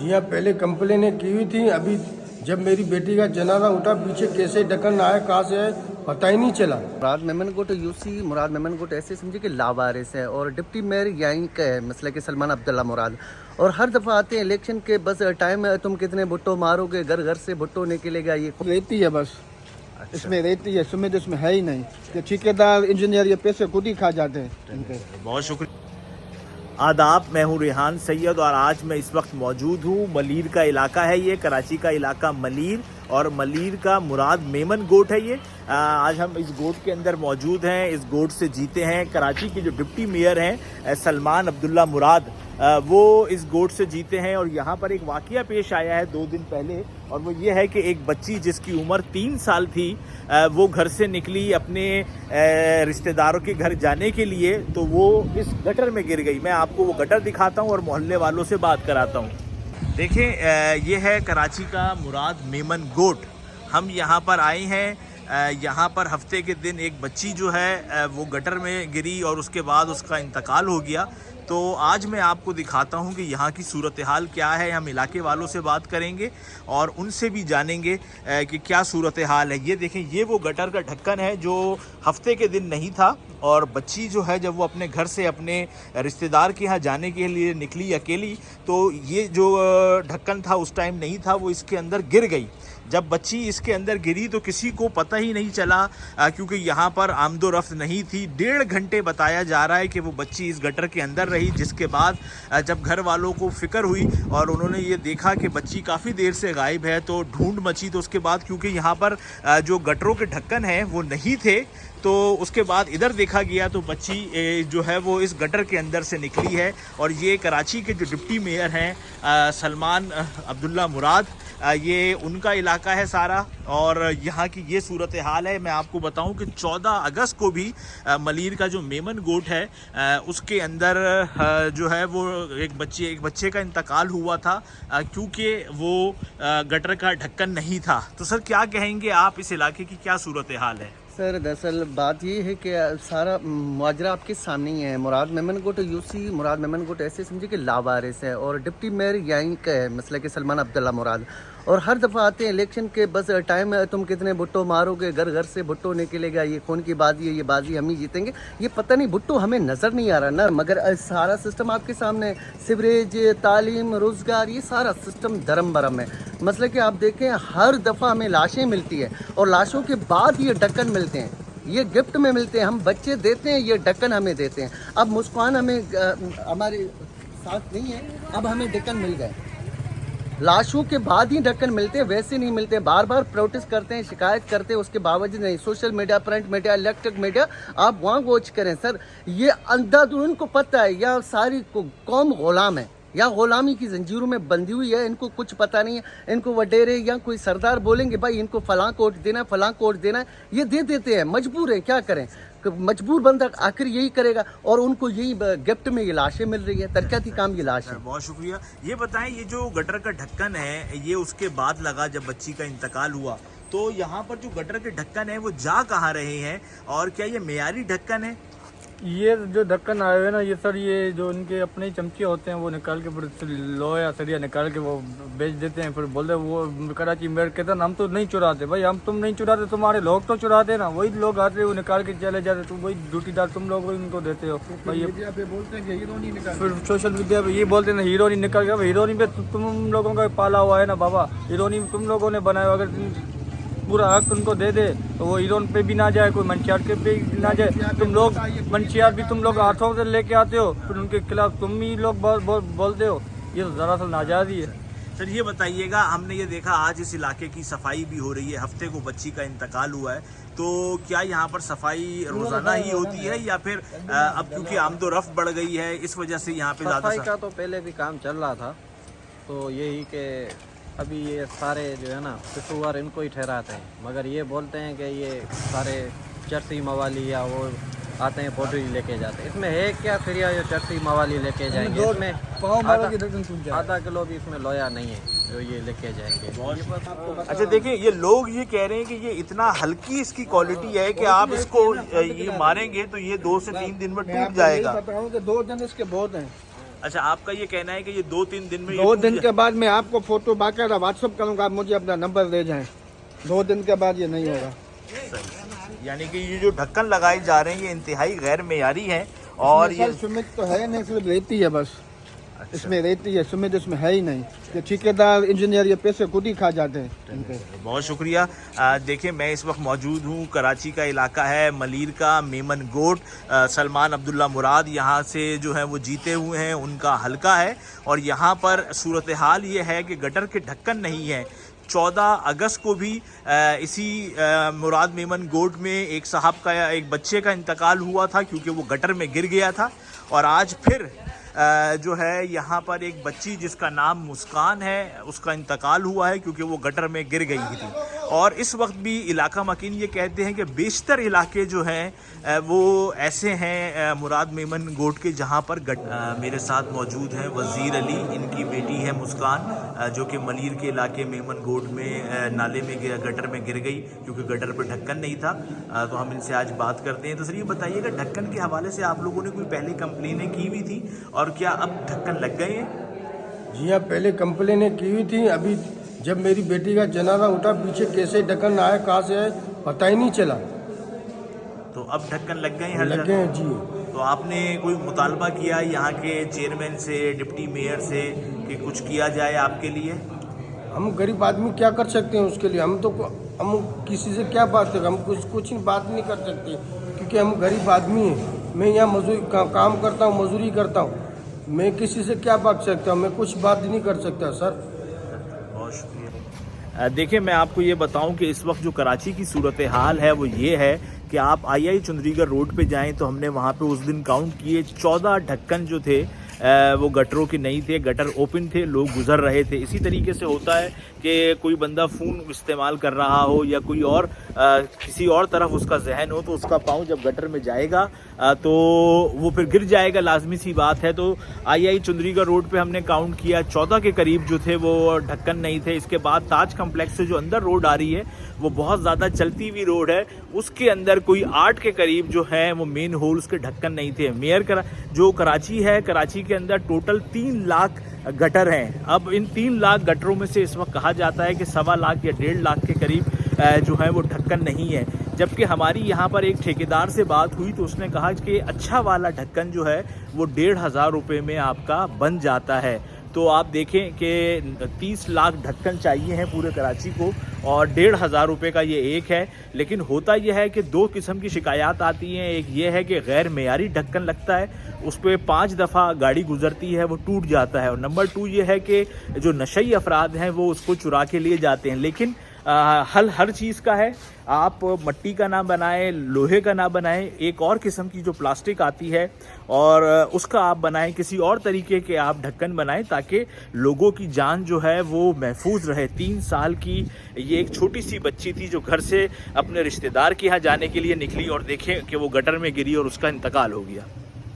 जी हाँ, पहले कंप्लेनें की हुई थी। अभी जब मेरी बेटी का जनाजा उठा, पीछे कैसे ढक्कन आया, कहाँ से आया, पता ही नहीं चला। मुराद मेमन गोट यूसी मुराद मेमन गोट ऐसे समझे कि लावारिस है और डिप्टी मेयर यहीं का है, मसला कि सलमान अब्दुल्ला मुराद। और हर दफ़ा आते हैं इलेक्शन के, बस टाइम है, तुम कितने भुट्टो मारोगे, घर घर से भुट्टो निकलेगा, ये रहती है बस। अच्छा। इसमें रहती है, सुमित इसमें है ही नहीं कि ठेकेदार इंजीनियर ये पैसे खुद ही खा जाते हैं। बहुत शुक्रिया। आदाब, मैं हूं रेहान सैयद और आज मैं इस वक्त मौजूद हूं। मलीर का इलाका है ये, कराची का इलाका मलीर, और मलीर का मुराद मेमन गोट है ये। आज हम इस गोट के अंदर मौजूद हैं। इस गोट से जीते हैं कराची के जो डिप्टी मेयर हैं सलमान अब्दुल्ला मुराद, वो इस गोट से जीते हैं। और यहाँ पर एक वाकया पेश आया है 2 दिन पहले, और वो ये है कि एक बच्ची जिसकी उम्र 3 साल थी, वो घर से निकली अपने रिश्तेदारों के घर जाने के लिए, तो वो इस गटर में गिर गई। मैं आपको वो गटर दिखाता हूँ और मोहल्ले वालों से बात कराता हूँ। देखिए, ये है कराची का मुराद मेमन गोट। हम यहाँ पर आए हैं। यहाँ पर हफ्ते के दिन एक बच्ची जो है वो गटर में गिरी और उसके बाद उसका इंतकाल हो गया। तो आज मैं आपको दिखाता हूँ कि यहाँ की सूरत हाल क्या है। हम इलाके वालों से बात करेंगे और उनसे भी जानेंगे कि क्या सूरत हाल है। ये देखें, ये वो गटर का ढक्कन है जो हफ्ते के दिन नहीं था, और बच्ची जो है जब वो अपने घर से अपने रिश्तेदार के यहाँ जाने के लिए निकली अकेली, तो ये जो ढक्कन था उस टाइम नहीं था, वो इसके अंदर गिर गई। जब बच्ची इसके अंदर गिरी तो किसी को पता ही नहीं चला, क्योंकि यहाँ पर आमदोरफ्त नहीं थी। 1.5 घंटे बताया जा रहा है कि वो बच्ची इस गटर के अंदर रही, जिसके बाद जब घर वालों को फिक्र हुई और उन्होंने ये देखा कि बच्ची काफ़ी देर से गायब है, तो ढूंढ मची। तो उसके बाद क्योंकि यहाँ पर जो गटरों के ढक्कन हैं वो नहीं थे, तो उसके बाद इधर देखा गया तो बच्ची जो है वो इस गटर के अंदर से निकली है। और ये कराची के जो डिप्टी मेयर हैं सलमान अब्दुल्ला मुराद, ये उनका इलाका है सारा, और यहाँ की ये सूरत हाल है। मैं आपको बताऊं कि 14 अगस्त को भी मलीर का जो मेमन गोट है उसके अंदर जो है वो एक बच्चे का इंतकाल हुआ था, क्योंकि वो गटर का ढक्कन नहीं था। तो सर, क्या कहेंगे आप, इस इलाके की क्या सूरत हाल है? सर दरअसल बात ये है कि सारा मुआजरा आपके सामने ही है। मुराद मेमन गोट यूसी मुराद मेमन गोट ऐसे समझे कि लावारिस है और डिप्टी मेयर यहीं का है, मसला कि सलमान अब्दुल्ला मुराद। और हर दफ़ा आते हैं इलेक्शन के, बस टाइम है, तुम कितने भुट्टो मारोगे, घर घर से भुट्टो निकलेगा, ये खून की बाजी है, ये बाजी हम ही जीतेंगे। ये पता नहीं, भुट्टो हमें नज़र नहीं आ रहा ना, मगर सारा सिस्टम आपके सामने, सिवरेज, तालीम, रोज़गार, ये सारा सिस्टम धर्म भरम है। मसला कि आप देखें, हर दफ़ा हमें लाशें मिलती है और लाशों के बाद ये ढक्कन मिलते हैं, ये गिफ्ट में मिलते हैं। हम बच्चे देते हैं, ये ढक्कन हमें देते हैं। अब मुस्कान हमें हमारे साथ नहीं है, अब हमें ढक्कन मिल गए। लाशों के बाद ही ढक्कन मिलते हैं, वैसे नहीं मिलते। बार बार प्रोटेस्ट करते हैं, शिकायत करते हैं, उसके बावजूद नहीं। Social media, print media, electric media, आप वहाँ वॉच करें सर। ये अंधाधुन, उनको पता है या सारी कौम गुलाम है या गुलामी की जंजीरों में बंधी हुई है, इनको कुछ पता नहीं है। इनको वडेरे या कोई सरदार बोलेंगे भाई इनको फलां कोट देना है, फलां कोट देना है, ये दे देते हैं। मजबूर है, क्या करें, मजबूर बंदा आखिर यही करेगा। और उनको यही गिफ्ट में ये लाशें मिल रही है, तरक्याती काम ये लाश है। बहुत शुक्रिया। ये बताएं, ये जो गटर का ढक्कन है ये उसके बाद लगा जब बच्ची का इंतकाल हुआ, तो यहाँ पर जो गटर के ढक्कन है वो जा कहाँ रहे हैं, और क्या ये मेयारी ढक्कन है? ये जो ढक्कन आए हुए ना, ये सर, ये जो उनके अपने ही चमचे होते हैं, वो निकाल के फिर लोहा सरिया निकाल के वो बेच देते हैं। फिर बोलते हैं वो कराची मेयर कहते हैं हम तो नहीं चुराते। भाई हम तुम नहीं चुराते, तुम्हारे लोग तो चुराते ना, वही लोग आते वो निकाल के चले जाते, तुम वही ड्यूटीदार तुम लोग वही उनको देते हो। भाई ये बोलते हैं कि हीरो नहीं निकाल, फिर सोशल मीडिया पे ये बोलते हैं हीरो नहीं निकल गया। हीरोनी पे तुम लोगों का पाला हुआ है ना बाबा, हीरोनी तुम लोगों ने बनाया। अगर पूरा हक उनको दे दे तो वो हीरोन पे भी ना जाए, कोई मंशियात के पे ना जाए। तुम लोग मंशियात भी तुम लोग हाथों से लेके आते हो, फिर उनके खिलाफ तुम ही लोग बोलते हो। ये तो दरअसल नाजायज़ ही है। सर, ये बताइएगा, हमने ये देखा आज इस इलाके की सफाई भी हो रही है, हफ्ते को बच्ची का इंतकाल हुआ है, तो क्या यहाँ पर सफाई रोजाना ही होती है या फिर अब क्योंकि आमदोरफ्त बढ़ गई है इस वजह से यहाँ पे सफाई का तो पहले भी काम चल रहा था, तो यही कि अभी ये सारे जो है ना कसूरवार इनको ही ठहराते हैं, मगर ये बोलते हैं कि ये सारे चरसी मवाली या वो आते हैं पोल्ट्री लेके जाते हैं। इसमें है क्या फिरिया जो चरसी मवाली लेके जाएंगे, इसमें आधा किलो भी इसमें लोया नहीं है जो ये लेके जाएंगे। अच्छा, देखिए, ये लोग ये कह रहे हैं कि ये इतना हल्की इसकी क्वालिटी है कि आप इसको ये मारेंगे तो ये 2 से 3 दिन में टूट जाएगा। 2 दिन इसके बहुत हैं, अच्छा, आपका ये कहना है कि ये 2-3 दिन में ये 2 टूट दिन जाए- के बाद मैं आपको फोटो बाकायदा व्हाट्सअप करूंगा, आप मुझे अपना नंबर दे जाएं। 2 दिन के बाद ये नहीं होगा। सही। यानी कि ये जो ढक्कन लगाए जा रहे हैं ये इंतहाई गैर मेयारी हैं और ये सीमेंट तो है नहीं, सिर्फ रेती है बस। इसमें रेती है, सीमेंट इसमें है ही नहीं। ये ठेकेदार इंजीनियर ये पैसे खुद ही खा जाते हैं इनके। बहुत शुक्रिया। देखिए, मैं इस वक्त मौजूद हूँ, कराची का इलाका है मलीर का, मेमन गोट। सलमान अब्दुल्ला मुराद यहाँ से जो है वो जीते हुए हैं, उनका हलका है और यहाँ पर सूरत हाल ये है कि गटर के ढक्कन नहीं है। 14 अगस्त को भी इसी मुराद मेमन गोट में एक साहब का, एक बच्चे का इंतकाल हुआ था क्योंकि वो गटर में गिर गया था और आज फिर जो है यहाँ पर एक बच्ची जिसका नाम मुस्कान है उसका इंतकाल हुआ है क्योंकि वो गटर में गिर गई थी। और इस वक्त भी इलाका मकीन ये कहते हैं कि बेशतर इलाके जो हैं वो ऐसे हैं मुराद मेमन गोट के जहाँ पर मेरे साथ मौजूद हैं वज़ीर अली, इनकी बेटी है मुस्कान जो कि मलीर के इलाके मेमन गोट में नाले में गटर में गिर गई क्योंकि गटर पर ढक्कन नहीं था। तो हम इनसे आज बात करते हैं। तो सर ये बताइएगा, ढक्कन के हवाले से आप लोगों ने कोई पहले कंप्लेनें की हुई थी और क्या अब ढक्कन लग गए हैं? जी हाँ, पहले कंप्लेनें की हुई थी। अभी जब मेरी बेटी का जनाजा उठा, पीछे कैसे ढक्कन आया, कहाँ से आया, पता ही नहीं चला। तो अब ढक्कन लग गए हैं हर लग जगह? गए हैं जी। तो आपने कोई मुतालबा किया यहाँ के चेयरमैन से, डिप्टी मेयर से कि कुछ किया जाए आपके लिए? हम गरीब आदमी क्या कर सकते हैं उसके लिए? हम किसी से क्या बात करें? हम कुछ बात नहीं कर सकते क्योंकि हम गरीब आदमी हैं। मैं यहाँ मजदूरी काम करता हूँ, मजदूरी करता हूँ। मैं किसी से क्या बात सकता हूँ? मैं कुछ बात नहीं कर सकता सर। बहुत शुक्रिया। देखिए, मैं आपको ये बताऊं कि इस वक्त जो कराची की सूरत हाल है वो ये है कि आप आई चुंदरीगढ़ रोड पे जाएं तो हमने वहाँ पे उस दिन काउंट किए 14 ढक्कन जो थे वो गटरों के नहीं थे, गटर ओपन थे, लोग गुजर रहे थे। इसी तरीके से होता है कि कोई बंदा फ़ोन इस्तेमाल कर रहा हो या कोई और किसी और तरफ उसका जहन हो तो उसका पाँव जब गटर में जाएगा तो वो फिर गिर जाएगा, लाजमी सी बात है। तो आई चुंदरीगढ़ रोड पे हमने काउंट किया 14 के करीब जो थे वो ढक्कन नहीं थे। इसके बाद ताज कम्प्लेक्स से जो अंदर रोड आ रही है वो बहुत ज़्यादा चलती हुई रोड है, उसके अंदर कोई 8 के करीब जो है वो मेन होल्स के ढक्कन नहीं थे। मेयर जो कराची है, कराची के अंदर टोटल 3 लाख गटर हैं। अब इन 3 लाख गटरों में से इस वक्त कहा जाता है कि 1.25 लाख या 1.5 लाख के करीब जो है वो ढक्कन नहीं है। जबकि हमारी यहाँ पर एक ठेकेदार से बात हुई तो उसने कहा कि अच्छा वाला ढक्कन जो है वो 1,500 रुपये में आपका बन जाता है। तो आप देखें कि 30 लाख ढक्कन चाहिए हैं पूरे कराची को और 1,500 रुपये का ये एक है। लेकिन होता यह है कि 2 किस्म की शिकायत आती हैं। एक ये है कि गैर मेयारी ढक्कन लगता है, उस पर 5 दफ़ा गाड़ी गुजरती है वो टूट जाता है। और नंबर 2 ये है कि जो नशई अफराद हैं वो उसको चुरा के लिए जाते हैं। लेकिन हल हर चीज़ का है, आप मट्टी का ना बनाएं, लोहे का ना बनाएं, एक और किस्म की जो प्लास्टिक आती है और उसका आप बनाएं, किसी और तरीके के आप ढक्कन बनाएं ताकि लोगों की जान जो है वो महफूज रहे। 3 साल की ये एक छोटी सी बच्ची थी जो घर से अपने रिश्तेदार के यहाँ जाने के लिए निकली और देखें कि वो गटर में गिरी और उसका इंतकाल हो गया।